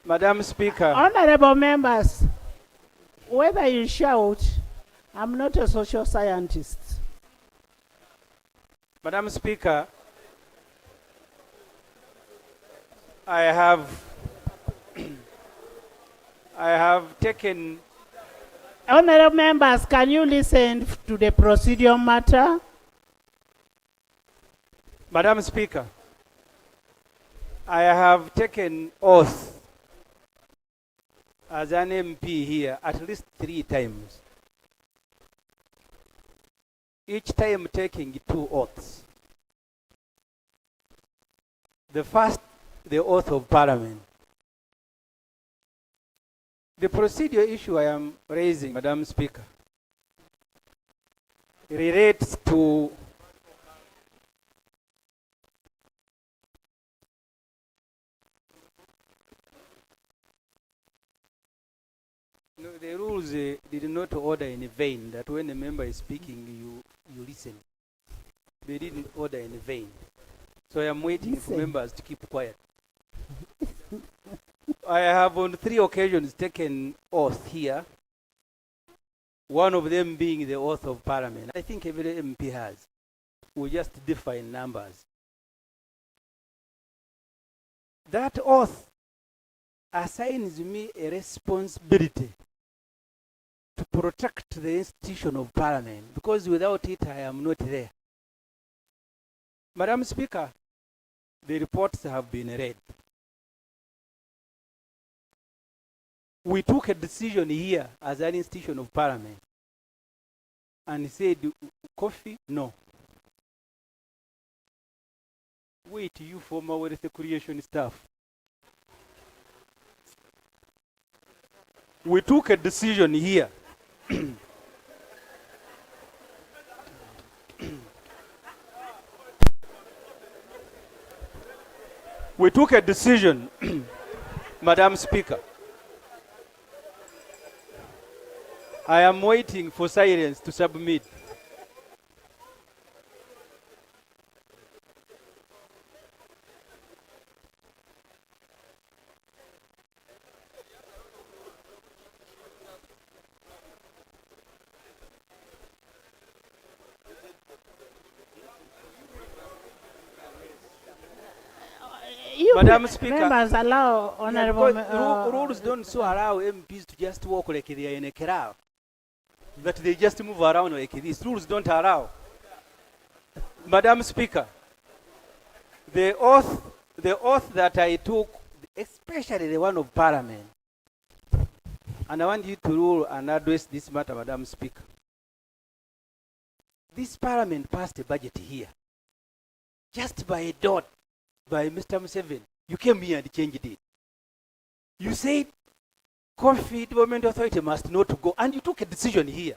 Madam Speaker, Honorable members, whether you shout, I'm not a social scientist. Madam Speaker, I have taken. Honorable members, can you listen to the procedural matter? Madam Speaker, I have taken oath as an MP here at least 3 times. Each time taking 2 oaths. The first, the oath of Parliament. The procedure issue I am raising, Madam Speaker, relates to the rules did not order in vain that when a member is speaking, you listen. They didn't order in vain. So I am waiting for members to keep quiet. I have on 3 occasions taken oath here, one of them being the oath of Parliament. I think every MP has. We just define numbers. That oath assigns me a responsibility to protect the institution of Parliament, because without it I am not there. Madam Speaker, the reports have been read. We took a decision here as an institution of Parliament and said, coffee, no. Wait, you former wealth creation staff. We took a decision here. We took a decision, Madam Speaker. I am waiting for silence to submit. Madam Speaker, members allow honorable rules don't so allow MPs to just walk like they are in a crowd, that they just move around like this. Rules don't allow. Madam Speaker, the oath that I took, especially the one of Parliament, and I want you to rule and address this matter, Madam Speaker. This Parliament passed a budget here, just by a dot, by Mr. Museveni. You came here and changed it. You said Coffee Development Authority must not go, and you took a decision here.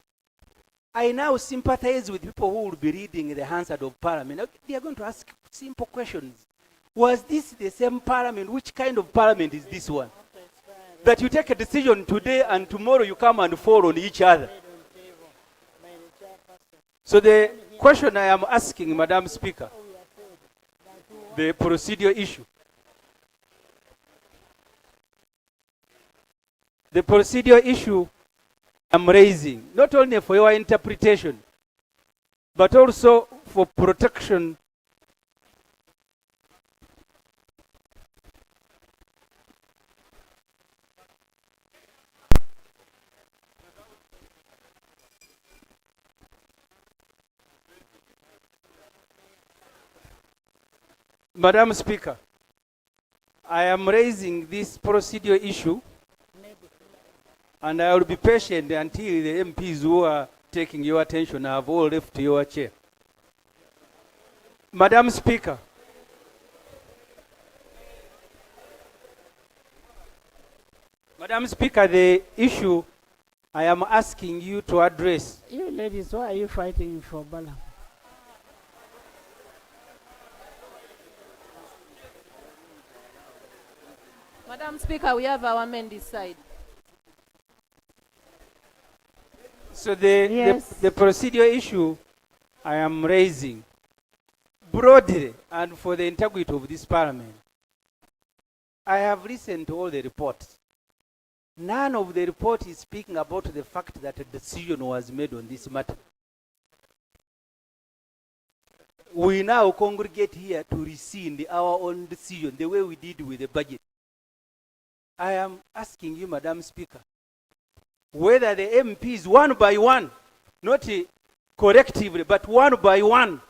I now sympathize with people who will be reading the Hansard of Parliament. They are going to ask simple questions. Was this the same Parliament? Which kind of Parliament is this one? That you take a decision today and tomorrow you come and fall on each other. So the question I am asking, Madam Speaker, the procedure issue. The procedure issue I'm raising, not only for your interpretation, but also for protection . Madam Speaker, I am raising this procedure issue, and I will be patient until the MPs who are taking your attention have all left your chair. Madam Speaker, the issue I am asking you to address. You ladies, why are you fighting for balance? Madam Speaker, we have our men this side. So the procedure issue I am raising broadly and for the integrity of this Parliament I have listened to all the reports. None of the report is speaking about the fact that a decision was made on this matter. We now congregate here to rescind our own decision, the way we did with the budget. I am asking you, Madam Speaker, whether the MPs, one by one, not collectively, but one by one,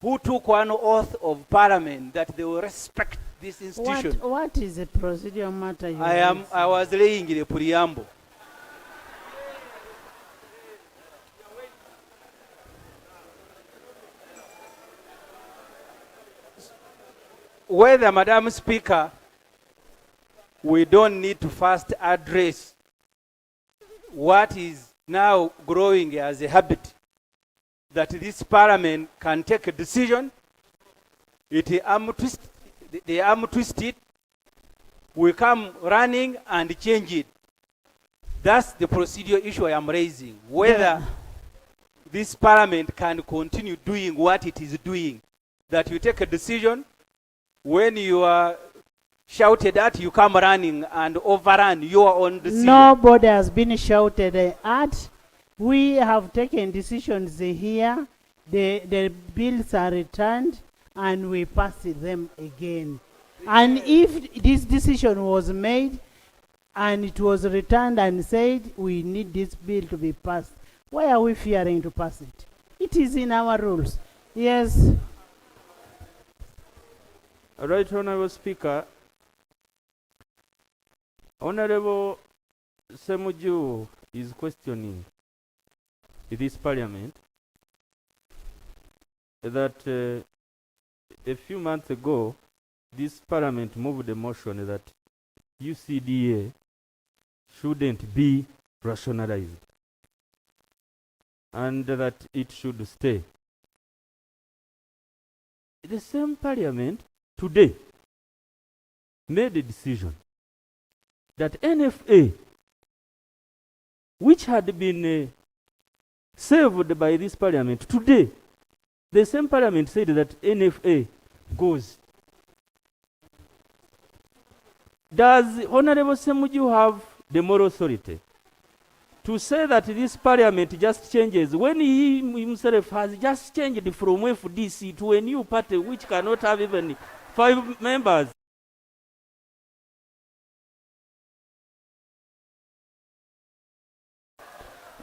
who took one oath of parliament that they will respect this institution. What is the procedural matter? I was laying the preamble. Whether, Madam Speaker, we don't need to first address what is now growing as a habit, that this parliament can take a decision, they arm twist it, we come running and change it. That's the procedural issue I am raising. Whether this parliament can continue doing what it is doing, that you take a decision, when you are shouted at, you come running and overrun your own decision. Nobody has been shouted at. We have taken decisions here. The bills are returned and we pass them again. And if this decision was made and it was returned and said we need this bill to be passed, why are we fearing to pass it? It is in our rules. Yes. Right, Honorable Speaker. Honorable Semujju is questioning this parliament that a few months ago, this parliament moved a motion that UCDA shouldn't be rationalized and that it should stay. The same parliament today made a decision that NFA, which had been saved by this parliament, today, the same parliament said that NFA goes. Does Honorable Semujju have the moral authority to say that this parliament just changes when he himself has just changed from FDC to a new party which cannot have even 5 members?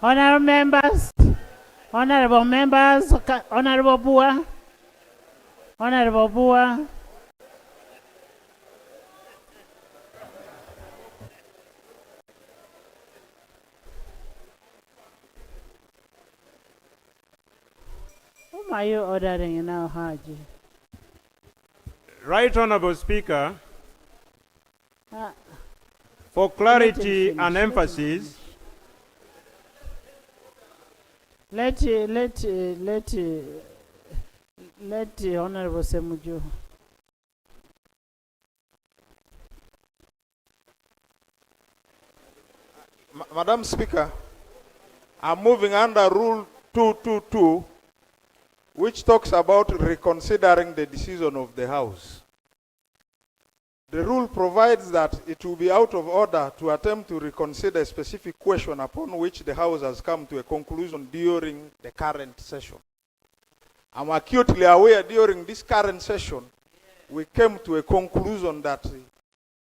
Honorable members, Honorable Bua, Honorable Bua. Whom are you ordering now, Haji? Right Honorable Speaker, for clarity and emphasis, let Honorable Semujju. Madam Speaker, I'm moving under Rule 222, which talks about reconsidering the decision of the House. The rule provides that it will be out of order to attempt to reconsider a specific question upon which the House has come to a conclusion during the current session. I'm acutely aware during this current session, we came to a conclusion that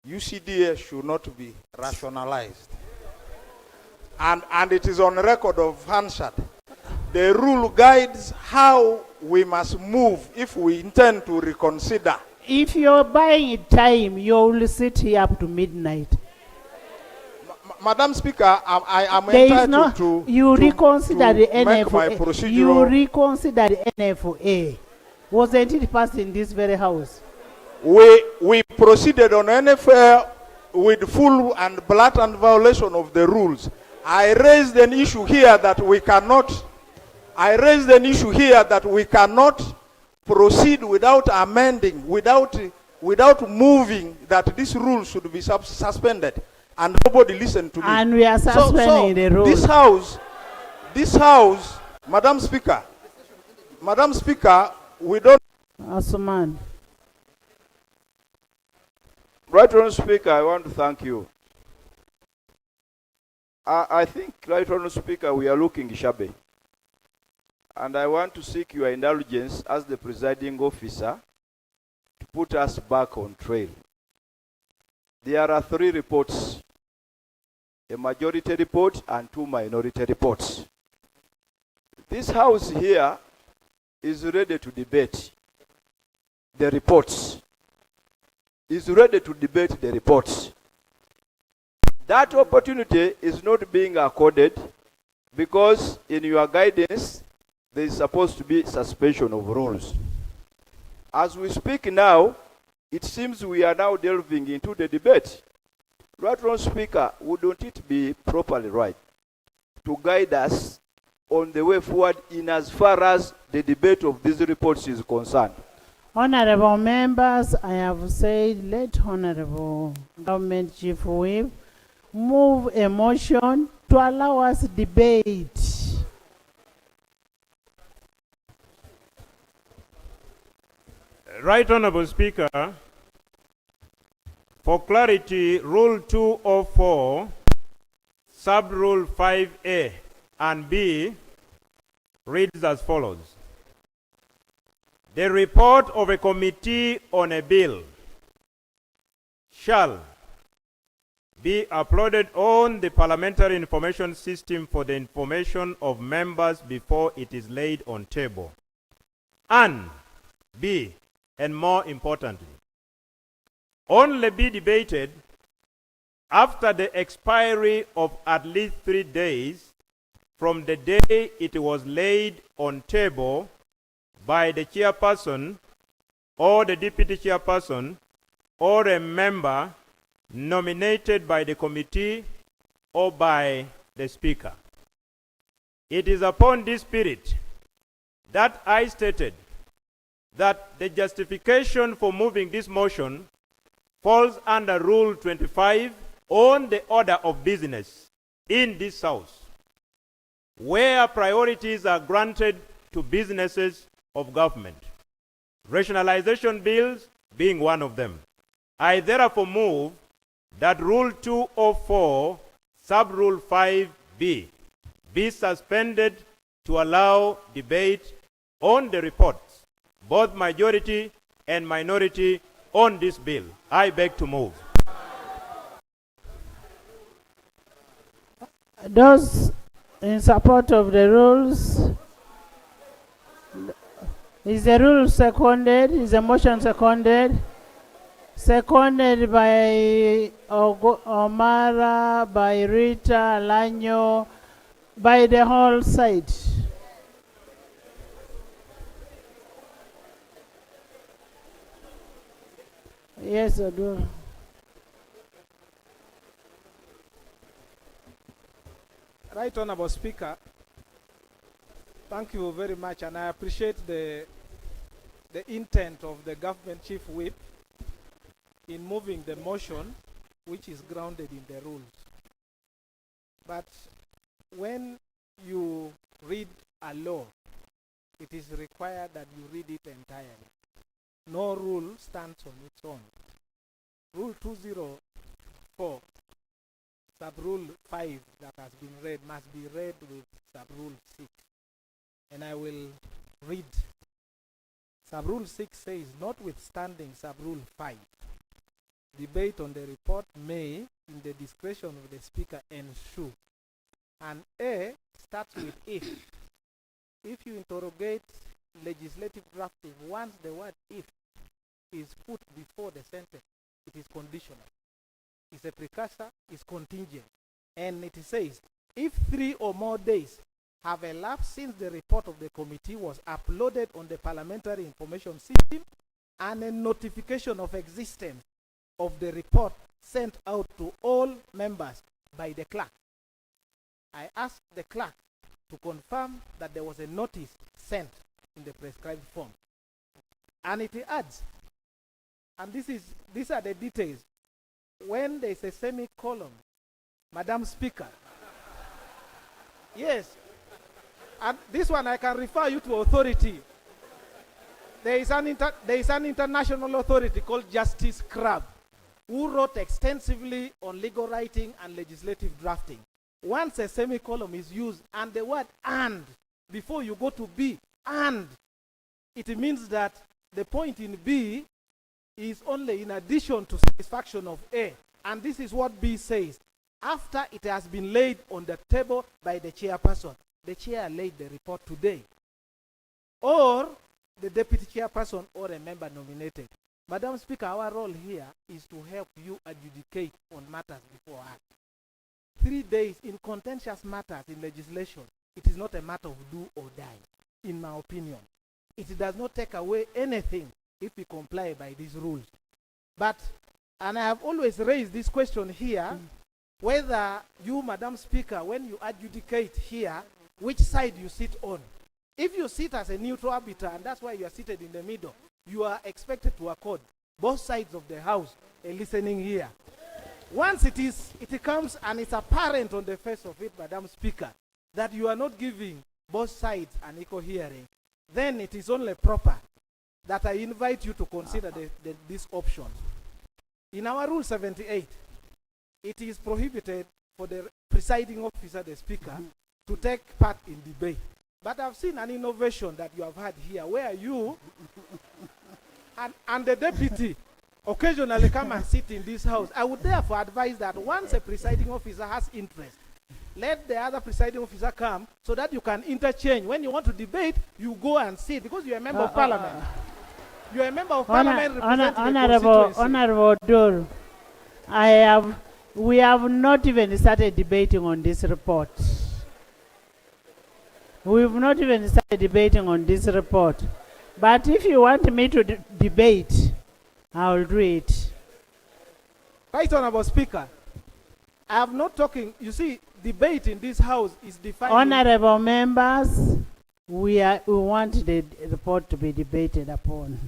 UCDA should not be rationalized. And it is on record of Hansard. The rule guides how we must move if we intend to reconsider. If you're buying time, you will sit here up to midnight. Madam Speaker, I am entitled to reconsider the make my NFA. procedural... You reconsider the NFA. Wasn't it passed in this very house? We proceeded on NFA with full and blatant violation of the rules. I raised an issue here that we cannot proceed without amending, without moving that this rule should be suspended, and nobody listened to me. And we are suspending the rule. This house, Madam Speaker, we don't. Asuman. Right Honourable Speaker, I want to thank you. I think, Right Honourable Speaker, we are looking shabby. And I want to seek your indulgence as the presiding officer to put us back on trail. There are 3 reports, a majority report and 2 minority reports. This house here is ready to debate the reports. Is ready to debate the reports. That opportunity is not being accorded because in your guidance there is supposed to be suspension of rules. As we speak now, it seems we are now delving into the debate. Right Honourable Speaker, wouldn't it be properly right to guide us on the way forward in as far as the debate of these reports is concerned? Honorable members, I have said let Honorable Government Chief Whip move a motion to allow us debate. Right Honourable Speaker, for clarity, Rule 204, Sub-Rule 5A and B reads as follows. The report of a committee on a bill shall be uploaded on the Parliamentary Information System for the information of members before it is laid on table. And B, and more importantly, only be debated after the expiry of at least 3 days from the day it was laid on table by the chairperson or the deputy chairperson or a member nominated by the committee or by the speaker. It is upon this spirit that I stated that the justification for moving this motion falls under Rule 25 on the order of business in this House, where priorities are granted to businesses of government, rationalization bills being one of them. I therefore move that Rule 204, Sub-Rule 5B, be suspended to allow debate on the reports, both majority and minority, on this bill. I beg to move. Those in support of the rules, is the rule seconded? Is the motion seconded? Seconded by Omara, by Rita, Lanyo, by the whole side. Yes, Odur. Right Honourable Speaker, thank you very much, and I appreciate the intent of the Government Chief Whip in moving the motion, which is grounded in the rules. But when you read a law, it is required that you read it entirely. No rule stands on its own. Rule 204, Sub-Rule 5 that has been read must be read with Sub-Rule 6. And I will read. Sub-Rule 6 says, notwithstanding Sub-Rule 5, debate on the report may, in the discretion of the Speaker, ensue. And A starts with if. If you interrogate legislative drafting, once the word if is put before the sentence, it is conditional. It's a precursor, it's contingent. And it says, if 3 or more days have elapsed since the report of the committee was uploaded on the Parliamentary Information System and a notification of existence of the report sent out to all members by the clerk. I asked the clerk to confirm that there was a notice sent in the prescribed form. And it adds, and these are the details. When there is a semicolon, Madam Speaker, yes, and this one I can refer you to authority. There is an international authority called Justice Crab. who wrote extensively on legal writing and legislative drafting. Once a semicolon is used and the word "and" before you go to B, "and," it means that the point in B is only in addition to satisfaction of A. And this is what B says. After it has been laid on the table by the chairperson, the chair laid the report today, or the deputy chairperson or a member nominated. Madam Speaker, our role here is to help you adjudicate on matters before us. 3 days in contentious matters in legislation, it is not a matter of do or die, in my opinion. It does not take away anything if we comply by these rules. But, and I have always raised this question here, whether you, Madam Speaker, when you adjudicate here, which side you sit on. If you sit as a neutral arbiter, and that's why you are seated in the middle, you are expected to accord both sides of the house a listening ear. Once it comes and it's apparent on the face of it, Madam Speaker, that you are not giving both sides an equal hearing, then it is only proper that I invite you to consider this option. In our Rule 78, it is prohibited for the presiding officer, the Speaker, to take part in debate. But I've seen an innovation that you have had here, where you and the deputy occasionally come and sit in this house. I would therefore advise that once a presiding officer has interest, let the other presiding officer come so that you can interchange. When you want to debate, you go and sit, because you're a member of parliament. You're a member of parliament representing Honorable Odur, we have not even started debating on this report. We've not even started debating on this report. But if you want me to debate, I'll do it. Right, Honorable Speaker. I am not talking, you see, debate in this house is defined. Honorable members, we want the report to be debated upon.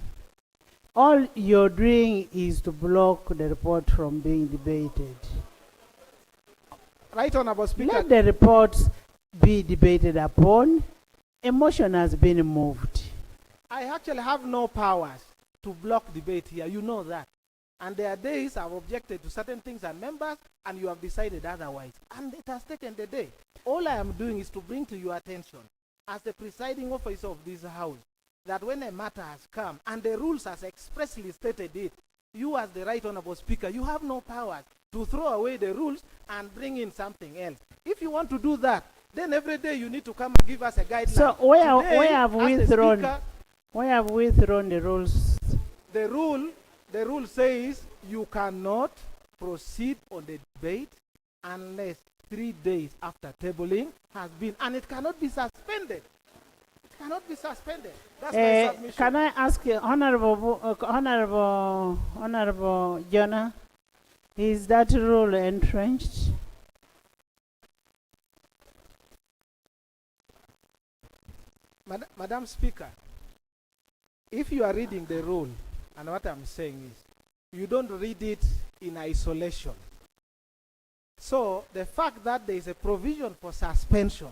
All you're doing is to block the report from being debated. Right, Honorable Speaker. Let the reports be debated upon. A motion has been moved. I actually have no powers to block debate here. You know that. And there are days I've objected to certain things and members, and you have decided otherwise. And it has taken the day. All I am doing is to bring to your attention, as the presiding officer of this house, that when a matter has come, and the rules has expressly stated it, you as the right honorable speaker, you have no powers to throw away the rules and bring in something else. If you want to do that, then every day you need to come and give us a guideline. So where have we thrown the rules? The rule says you cannot proceed on the debate unless 3 days after tabling has been, and it cannot be suspended. It cannot be suspended. That's my submission. Can I ask Honorable Jonah, is that rule entrenched? Madam Speaker, if you are reading the rule, and what I'm saying is, you don't read it in isolation. So the fact that there is a provision for suspension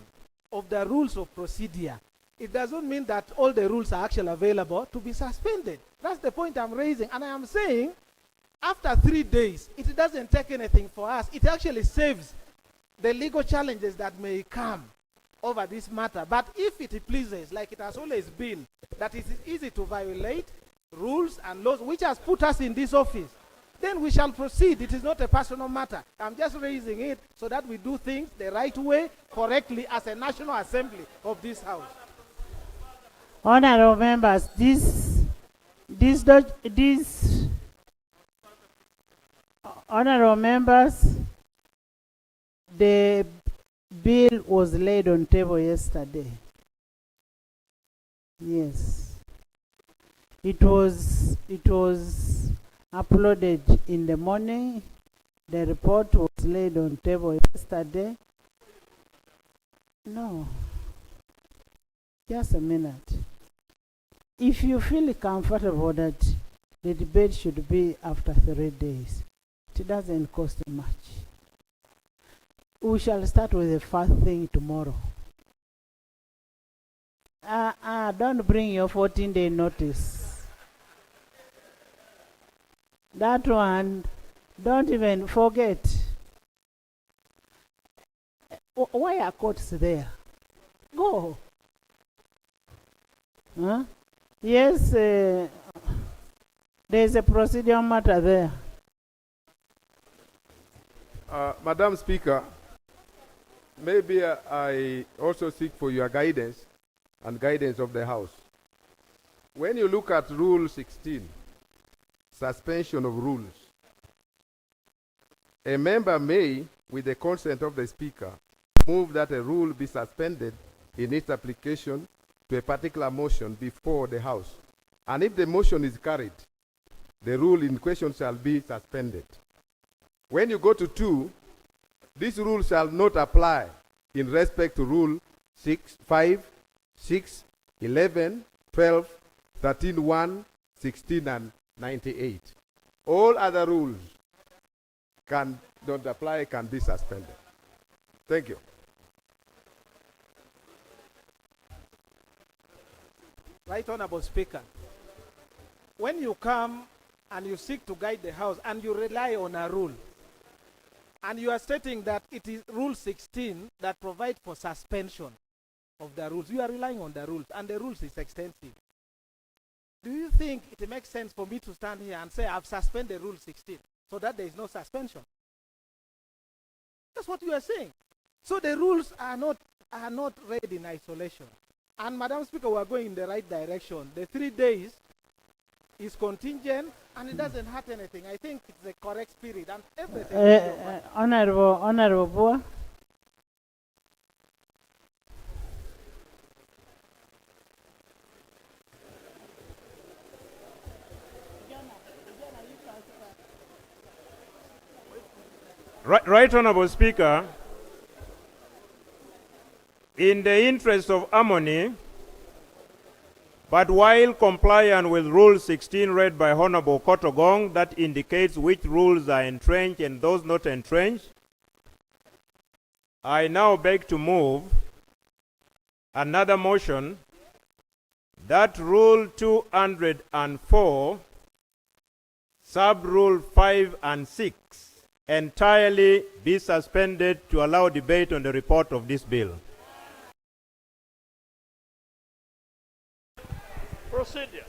of the rules of procedure, it doesn't mean that all the rules are actually available to be suspended. That's the point I'm raising. And I am saying, after 3 days, it doesn't take anything for us. It actually saves the legal challenges that may come over this matter. But if it pleases, like it has always been, that it is easy to violate rules and laws which has put us in this office, then we shall proceed. It is not a personal matter. I'm just raising it so that we do things the right way, correctly, as a National Assembly of this House. Honorable members, honorable members, the bill was laid on table yesterday. Yes. It was uploaded in the morning. The report was laid on table yesterday. No. Just a minute. If you feel comfortable that the debate should be after 3 days, it doesn't cost much. We shall start with the first thing tomorrow. Don't bring your 14-day notice. That one, Don't even forget. Why are courts there? Go. Huh? Yes, there's a procedural matter there. Madam Speaker, maybe I also seek for your guidance and guidance of the House. When you look at Rule 16, suspension of rules, a member may, with the consent of the Speaker, move that a rule be suspended in its application to a particular motion before the House. And if the motion is carried, the rule in question shall be suspended. When you go to 2, this rule shall not apply in respect to Rule 6, 5, 6, 11, 12, 13, 1, 16, and 98. All other rules don't apply, can be suspended. Thank you. Right Honorable Speaker, when you come and you seek to guide the House and you rely on a rule, and you are stating that it is Rule 16 that provides for suspension of the rules, you are relying on the rules, and the rules is extensive. Do you think it makes sense for me to stand here and say I've suspended Rule 16 so that there is no suspension? That's what you are saying. So the rules are not read in isolation. And Madam Speaker, we are going in the right direction. The 3 days is contingent and it doesn't hurt anything. I think it's the correct spirit and everything. Honorable Bua. Right Honorable Speaker, in the interest of harmony, but while compliant with Rule 16 read by Honorable Kotogong that indicates which rules are entrenched and those not entrenched, I now beg to move another motion that Rule 204, Sub-Rule 5 and 6 entirely be suspended to allow debate on the report of this bill. Procedure.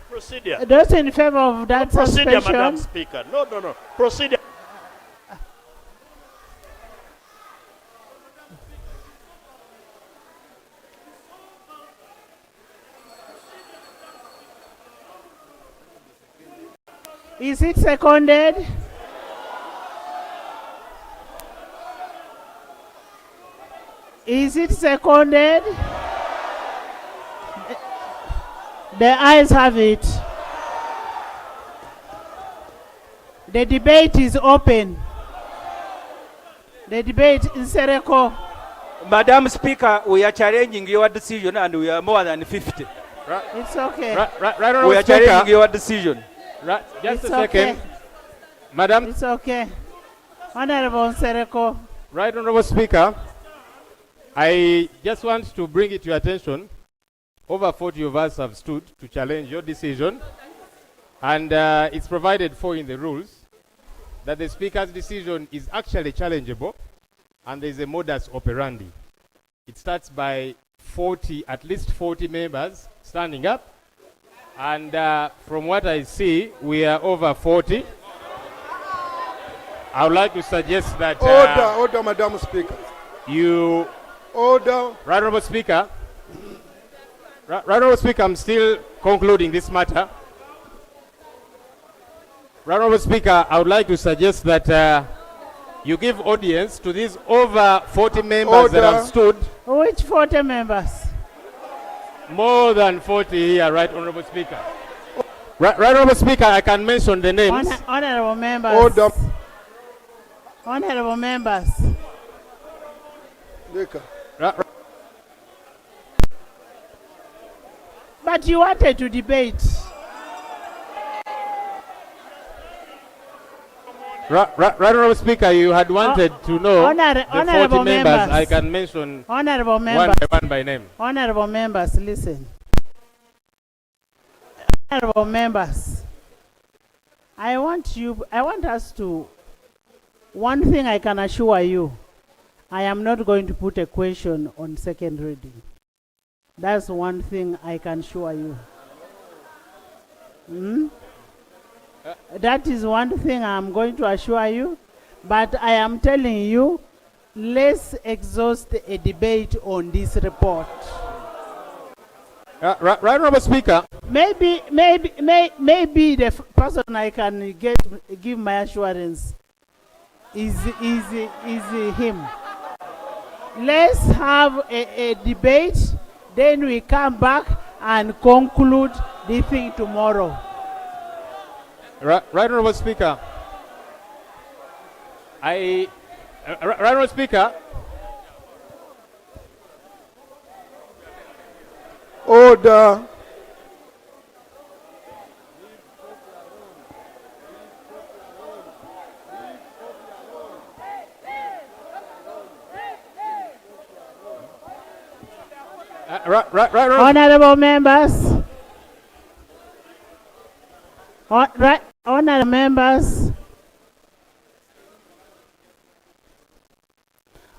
Procedure. Those in favor of that Procedure, suspension. Madam Speaker. No. Procedure. Is it seconded? Is it seconded? The ayes have it. The debate is open. The debate is Sereko. Madam Speaker, we are challenging your decision and we are more than 50. It's okay. Right, we are challenging your decision. Right, just It's a second. okay. Madam. It's okay. Honorable Sereko. Right, Honorable Speaker, I just want to bring it to your attention. Over 40 of us have stood to challenge your decision, and it's provided for in the rules that the Speaker's decision is actually challengeable, and there's a modus operandi. It starts by at least 40 members standing up, and from what I see, we are over 40. I would like to suggest that... Order, Madam Speaker. Order. Right, Honorable Speaker. Right, Honorable Speaker, I'm still concluding this matter. Right, Honorable Speaker, I would like to suggest that you give audience to these over 40 members that have stood. Which 40 members? More than 40 here, Right, Honorable Speaker. Right, Honorable Speaker, I can mention the names. Honorable members. Order. Honorable members. Right. But you wanted to debate. Right, Honorable Speaker, you had wanted to know the 40 members. I can mention Honorable members. one by name. Honorable members, listen. Honorable members. I want us to, one thing I can assure you, I am not going to put a question on second reading. That's one thing I can assure you. That is one thing I'm going to assure you. But I am telling you, let's exhaust a debate on this report. Right, Honorable Speaker. Maybe the person I can give my assurance is him. Let's have a debate, then we come back and conclude the thing tomorrow. Right, Honorable Speaker. Right, Honorable Speaker. Order. Right, Honorable members. Honorable members.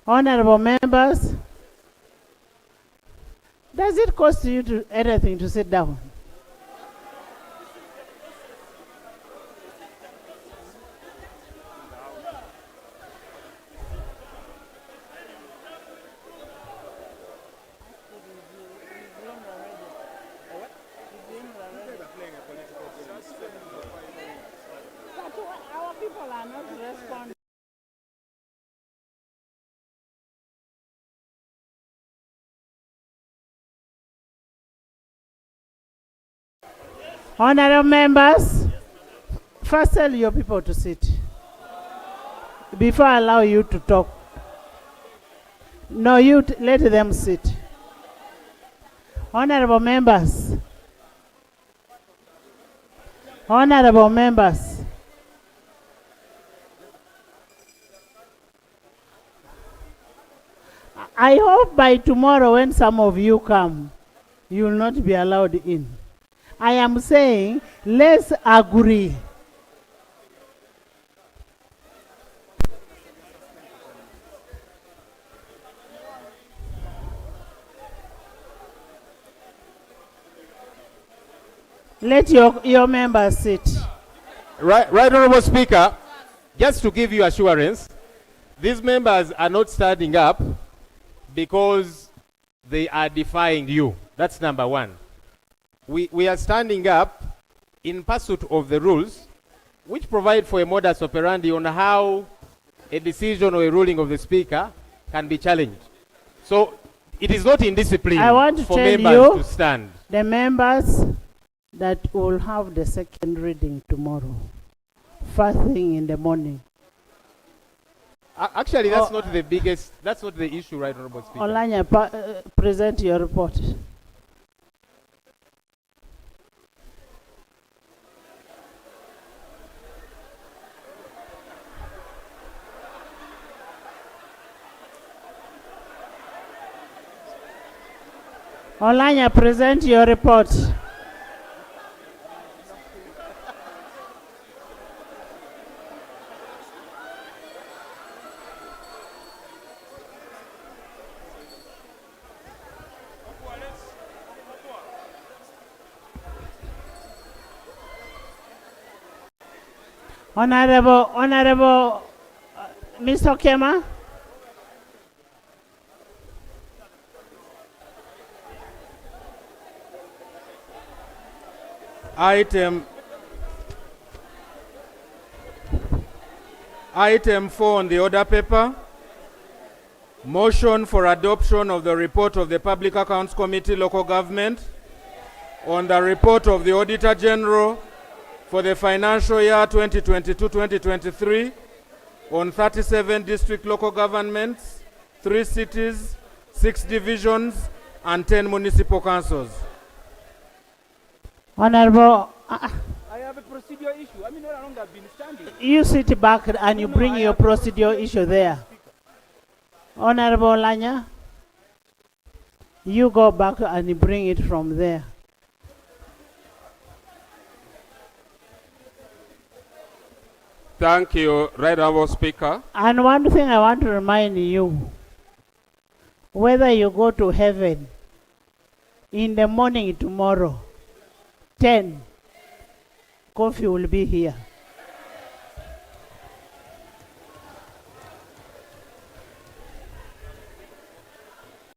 Honorable members. Does it cost you anything to sit down? Our people are not responding. Honorable members, first tell your people to sit before I allow you to talk. No, let them sit. Honorable members, honorable members, I hope by tomorrow when some of you come, you will not be allowed in. I am saying, let's agree. Let your members sit. Right, Honorable Speaker, just to give you assurance, these members are not standing up because they are defying you. That's number one. We are standing up in pursuit of the rules which provide for a modus operandi on how a decision or a ruling of the Speaker can be challenged. So it is not indiscipline for members to stand. The members that will have the second reading tomorrow, first thing in the morning. Actually, that's not the biggest, that's not the issue, right, Honorable Speaker. Olanya, present your report. Olanya, present your report. Honorable Mr. Kema. Item 4 on the order paper. Motion for adoption of the report of the Public Accounts Committee, Local Government, on the report of the Auditor General for the financial year 2022-2023 on 37 district local governments, 3 cities, 6 divisions, and 10 municipal councils. Honorable, I have a procedural issue. I mean, no longer I've been standing. you sit back and you bring your procedural issue there. Honorable Lanya, you go back and you bring it from there. Thank you, Right Honourable Speaker. And one thing I want to remind you, whether you go to heaven in the morning tomorrow, 10, coffee will be here.